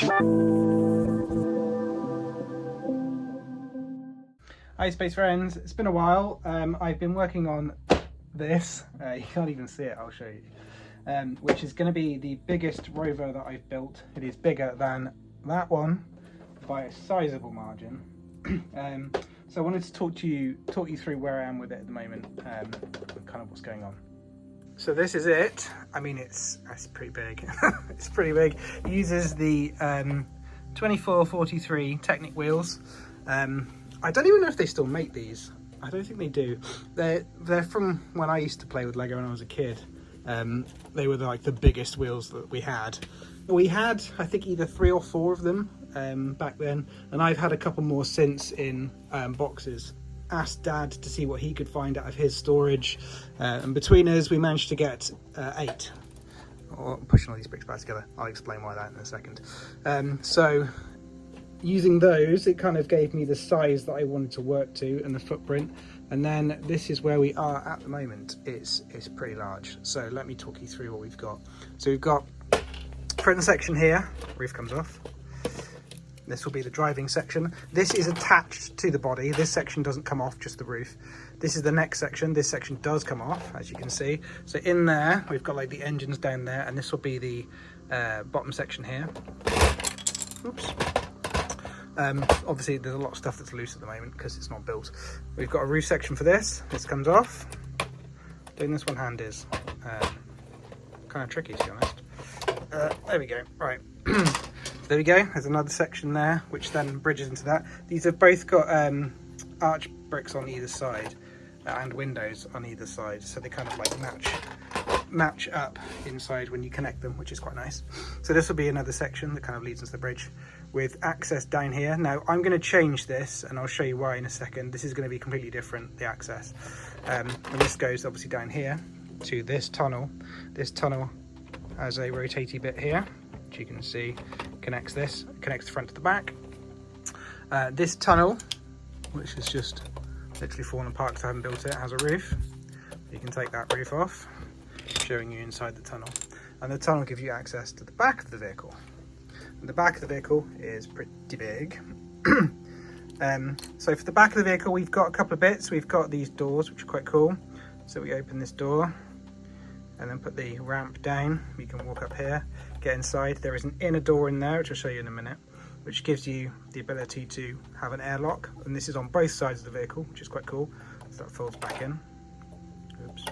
Hi Space Friends, it's been a while. I've been working on this, you can't even see it, I'll show you, which is going to be the biggest rover that I've built. It is bigger than that one by a sizable margin. So I wanted to talk you through where I am with it at the moment, and kind of what's going on. So this is it. I mean, it's pretty big. It's pretty big. It uses the 2443 Technic wheels. I don't even know if they still make these. I don't think they do. They're from when I used to play with Lego when I was a kid. They were like the biggest wheels that we had. We had, I think, either 3 or 4 of them back then, and I've had a couple more since in boxes. Asked Dad to see what he could find out of his storage, and between us we managed to get 8. Or pushing all these bricks back together. I'll explain why that in a second. So using those, it kind of gave me the size that I wanted to work to and the footprint. And then this is where we are at the moment. It's pretty large. So let me talk you through what we've got. So we've got front section here, roof comes off. This will be the driving section. This is attached to the body. This section doesn't come off, just the roof. This is the next section. This section does come off, as you can see. So in there, we've got like the engines down there, and this will be the bottom section here. Oops. Obviously there's a lot of stuff that's loose at the moment because it's not built. We've got a roof section for this. This comes off. Doing this one hand is kind of tricky, to be honest. There we go. Right. There we go. There's another section there which then bridges into that. These have both got arch bricks on either side and windows on either side, so they kind of like match up inside when you connect them, which is quite nice. So this will be another section that kind of leads into the bridge with access down here. Now I'm going to change this and I'll show you why in a second. This is going to be completely different, the access, and this goes obviously down here to this tunnel. This tunnel has a rotating bit here, which you can see connects the front to the back. This tunnel, which is just literally fallen apart because I haven't built it, has a roof. You can take that roof off, showing you inside the tunnel, and the tunnel gives you access to the back of the vehicle. And the back of the vehicle is pretty big. So for the back of the vehicle, we've got a couple of bits. We've got these doors, which are quite cool. So we open this door and then put the ramp down. You can walk up here, get inside. There is an inner door in there, which I'll show you in a minute, which gives you the ability to have an airlock. And this is on both sides of the vehicle, which is quite cool. So that folds back in. Oops.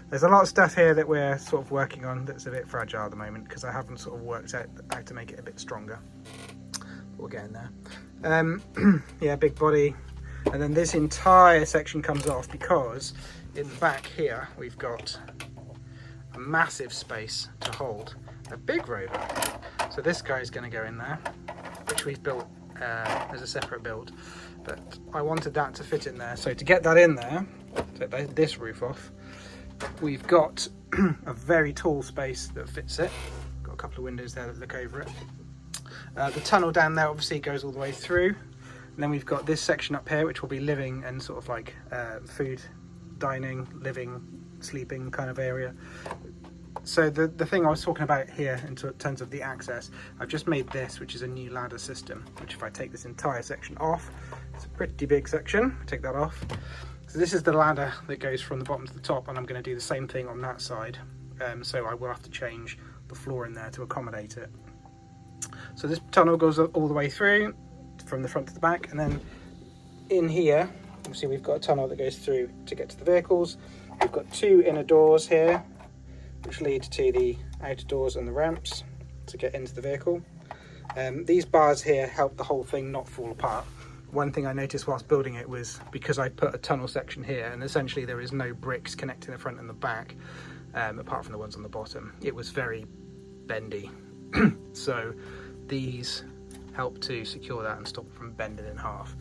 There's a lot of stuff here that we're sort of working on that's a bit fragile at the moment because I haven't sort of worked out how to make it a bit stronger. But we'll get in there. Yeah, big body. And then this entire section comes off because in the back here we've got a massive space to hold a big rover. So this guy is going to go in there, which we've built as a separate build. But I wanted that to fit in there. So to get that in there, take this roof off, we've got a very tall space that fits it. Got a couple of windows there that look over it. The tunnel down there obviously goes all the way through. And then we've got this section up here, which will be living and sort of like food, dining, living, sleeping kind of area. So the thing I was talking about here in terms of the access, I've just made this, which is a new ladder system, which if I take this entire section off, it's a pretty big section, take that off. So this is the ladder that goes from the bottom to the top, and I'm going to do the same thing on that side. So I will have to change the floor in there to accommodate it. So this tunnel goes all the way through from the front to the back, and then in here, you see we've got a tunnel that goes through to get to the vehicles. We've got 2 inner doors here, which lead to the outer doors and the ramps to get into the vehicle. These bars here help the whole thing not fall apart. One thing I noticed whilst building it was because I put a tunnel section here and essentially there is no bricks connecting the front and the back, apart from the ones on the bottom. It was very bendy. So these help to secure that and stop it from bending in half.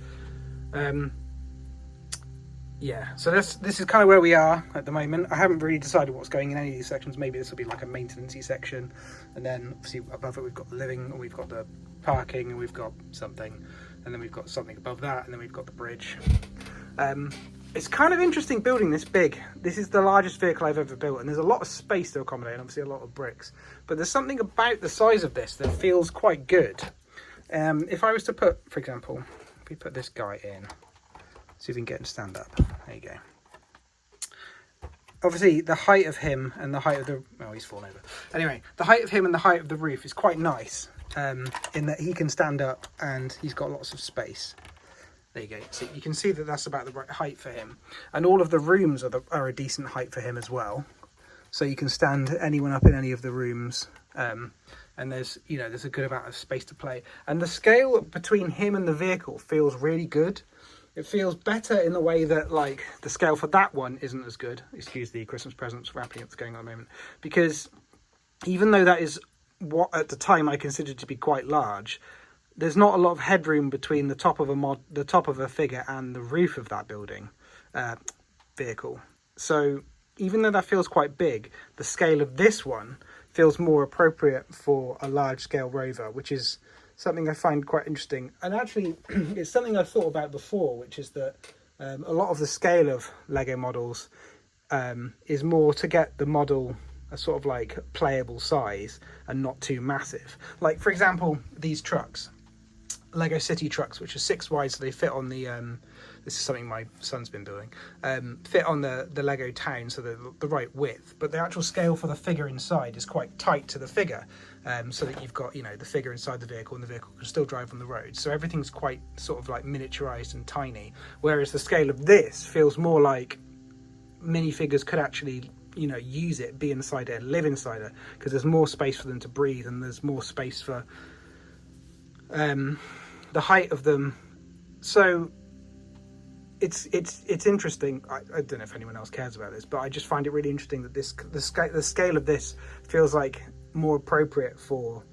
Yeah, so this is kind of where we are at the moment. I haven't really decided what's going in any of these sections. Maybe this will be like a maintenance-y section, and then obviously above it we've got the living, and we've got the parking, and we've got something, and then we've got something above that, and then we've got the bridge. it's kind of interesting building this big. This is the largest vehicle I've ever built, and there's a lot of space to accommodate, and obviously a lot of bricks. But there's something about the size of this that feels quite good. If I was to put, for example, if we put this guy in, see if we can get him to stand up. There you go. Obviously, the height of him and the height of the... Oh, he's fallen over. Anyway, the height of him and the height of the roof is quite nice, in that he can stand up and he's got lots of space. There you go. So you can see that that's about the right height for him. And all of the rooms are a decent height for him as well. So you can stand anyone up in any of the rooms. And there's a good amount of space to play. And the scale between him and the vehicle feels really good. It feels better in the way that, like, the scale for that one isn't as good. Excuse the Christmas presents wrapping that's going on at the moment. Because even though that is what at the time I considered to be quite large, there's not a lot of headroom between the top of a figure and the roof of that building vehicle. So even though that feels quite big, the scale of this one feels more appropriate for a large scale Rover, which is something I find quite interesting. And actually, it's something I've thought about before, which is that a lot of the scale of Lego models is more to get the model a sort of like playable size and not too massive. Like, for example, these trucks, Lego City trucks, which are 6 wide, so they fit on the this is something my son's been building, fit on the Lego town, so they're the right width, but the actual scale for the figure inside is quite tight to the figure, so that you've got, the figure inside the vehicle and the vehicle can still drive on the road, so everything's quite sort of like miniaturized and tiny, whereas the scale of this feels more like minifigures could actually use it, be inside it, live inside it, because there's more space for them to breathe, and there's more space for the height of them. So it's interesting. I don't know if anyone else cares about this, but I just find it really interesting that the scale of this feels like more appropriate for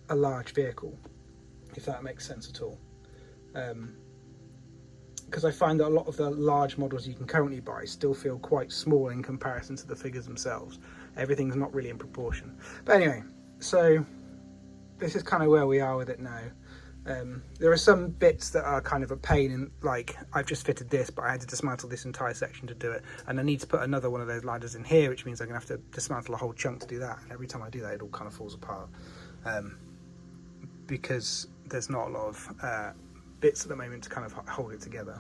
a large vehicle, if that makes sense at all. Because I find that a lot of the large models you can currently buy still feel quite small in comparison to the figures themselves. Everything's not really in proportion. But anyway, so this is kind of where we are with it now. There are some bits that are kind of a pain, in, like, I've just fitted this, but I had to dismantle this entire section to do it, and I need to put another one of those ladders in here, which means I'm going to have to dismantle a whole chunk to do that, and every time I do that it all kind of falls apart, because there's not a lot of bits at the moment to kind of hold it together.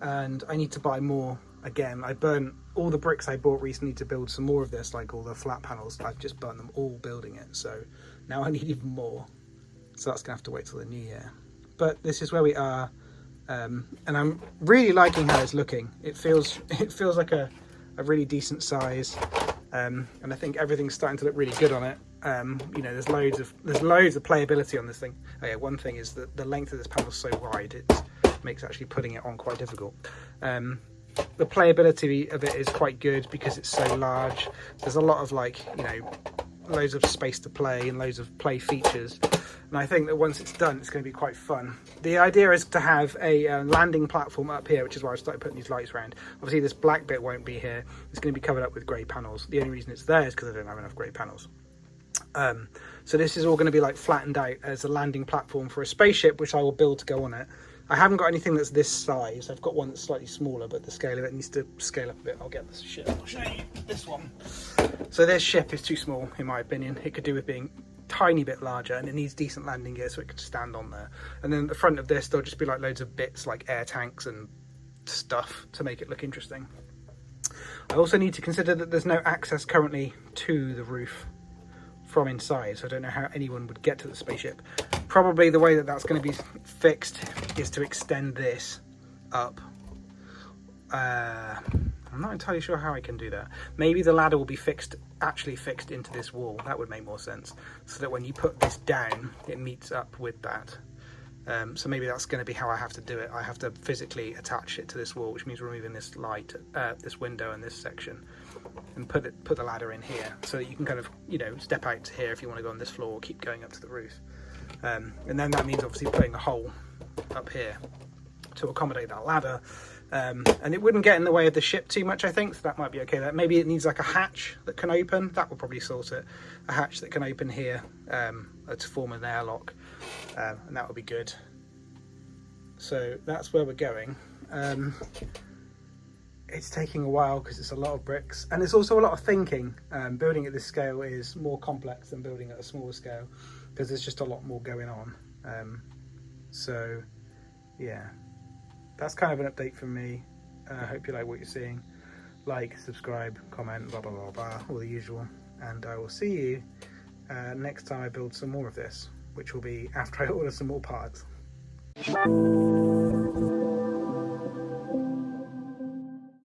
And I need to buy more. Again, I burnt all the bricks I bought recently to build some more of this, like all the flat panels. I've just burnt them all building it, so now I need even more. So that's gonna have to wait till the new year. But this is where we are, and I'm really liking how it's looking. It feels like a really decent size, and I think everything's starting to look really good on it. There's loads of playability on this thing. Oh yeah, one thing is that the length of this panel is so wide, it makes actually putting it on quite difficult. The playability of it is quite good because it's so large. There's a lot of loads of space to play and loads of play features. And I think that once it's done, it's going to be quite fun. The idea is to have a landing platform up here, which is why I started putting these lights around. Obviously, this black bit won't be here. It's going to be covered up with grey panels. The only reason it's there is because I don't have enough grey panels. So this is all going to be like flattened out as a landing platform for a spaceship, which I will build to go on it. I haven't got anything that's this size. I've got one that's slightly smaller, but the scale of it needs to scale up a bit. I'll get this ship. I'll show you this one. So this ship is too small, in my opinion. It could do with being tiny bit larger, and it needs decent landing gear so it could stand on there. And then at the front of this, there'll just be like loads of bits like air tanks and stuff to make it look interesting. I also need to consider that there's no access currently to the roof from inside, so I don't know how anyone would get to the spaceship. Probably the way that that's going to be fixed is to extend this up. I'm not entirely sure how I can do that. Maybe the ladder will be actually fixed into this wall. That would make more sense, so that when you put this down, it meets up with that. So maybe that's going to be how I have to do it. I have to physically attach it to this wall, which means removing this light, this window and this section, and put the ladder in here, so that you can kind of, step out to here if you want to go on this floor, or keep going up to the roof. And then that means obviously putting a hole up here to accommodate that ladder. And it wouldn't get in the way of the ship too much, I think, so that might be okay. Maybe it needs like a hatch that can open. That will probably sort it. A hatch that can open here to form an airlock, and that would be good. So that's where we're going. It's taking a while because it's a lot of bricks, and it's also a lot of thinking. Building at this scale is more complex than building at a smaller scale because there's just a lot more going on. So yeah, that's kind of an update from me. I hope you like what you're seeing. Like, subscribe, comment, blah blah blah blah, all the usual, and I will see you next time I build some more of this, which will be after I order some more parts.